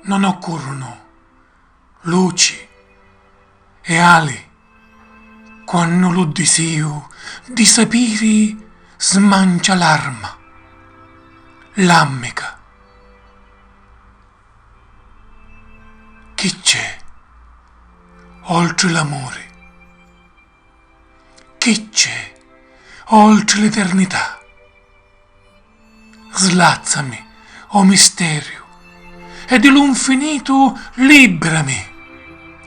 non occorrono luci e ali quando lo desio di sapere smancia l'arma, l'amica. Chi c'è oltre l'amore? Chi c'è oltre l'eternità? Slazzami, o misterio, e dell'infinito liberami,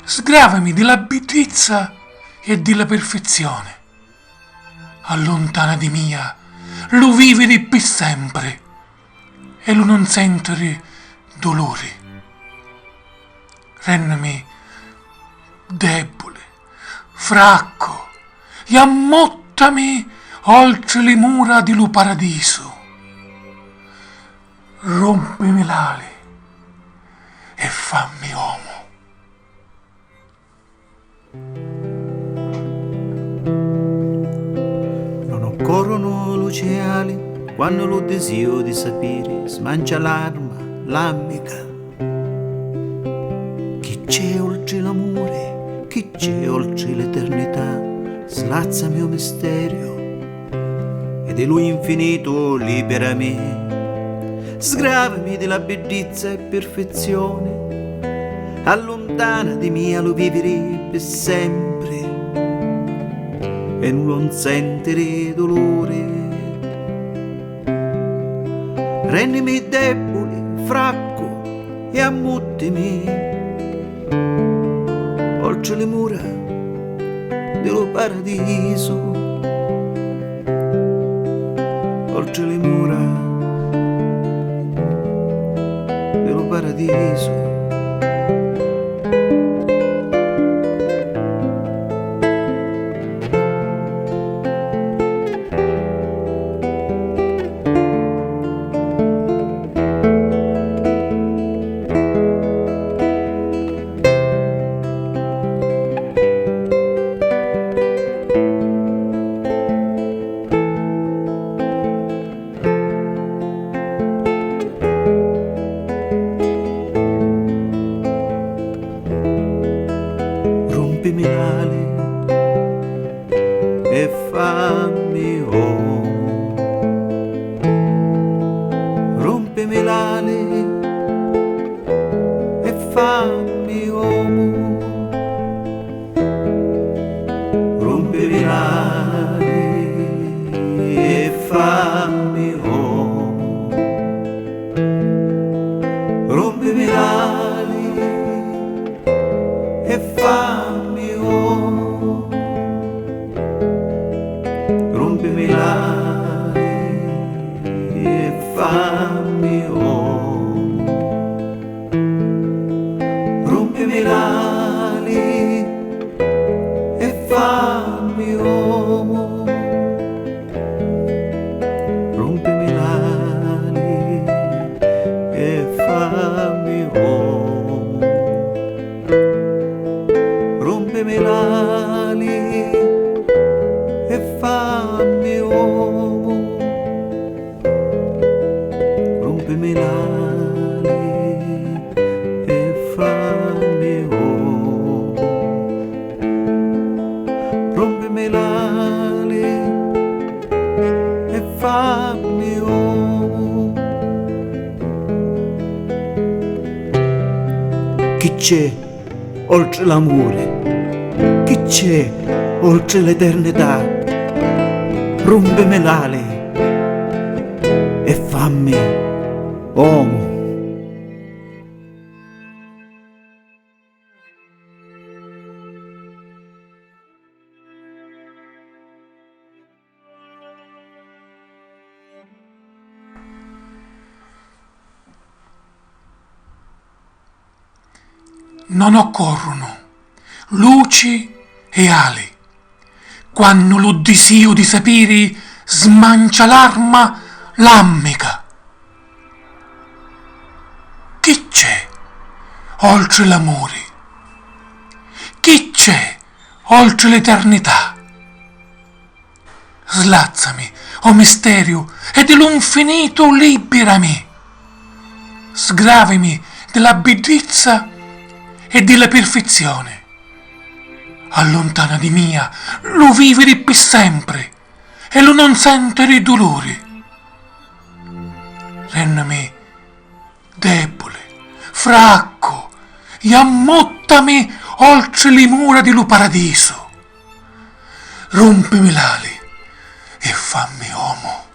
sgravami della bellezza e della perfezione. Allontana di mia lo vivere per sempre e lo non sentire dolore. Rendimi debole, fracco, e ammottami oltre le mura di lo paradiso. Rompimi l'ali e fammi uomo. Non occorrono luci e ali quando lo desio di sapere smancia l'arma, l'amica. Chi c'è oltre l'amore? Chi c'è oltre l'eternità? Slazza mio misterio e di lui infinito liberami. Sgravami della bellezza e perfezione, allontana di mia lo vivere per sempre e non sentire dolore. Rendimi debole, fracco e ammuttimi oltre le mura dello paradiso, oltre le mura dello paradiso. Rompimi l'ali e fammi uomo. Rompimi l'ali e fammi uomo. Rompimi l'ali e fammi uomo. Rompimi l'ali e fammi uomo. Rompimi l'ali e fammi uomo. Rompimi l'ali e fammi uomo. Rompimi l'ali e fammi uomo. Rompimi l'ali e fammi uomo. Rompimi l'ali e fammi uomo. Rompimi l'ali e fammi uomo. Chi c'è oltre l'amore? Chi c'è oltre l'eternità? Rompimi l'ali e fammi uomo. Non occorrono luci e ali quando lo desio di sapere smancia l'arma, l'amica. Chi c'è oltre l'amore? Chi c'è oltre l'eternità? Slazzami, o misterio, e dell'infinito liberami. Sgravimi della bellezza e della perfezione. Allontana di mia lo vivere per sempre e lo non sentere i dolori. Rennami debole, fracco, e ammottami oltre le mura dello paradiso. Rompimi l'ali e fammi uomo.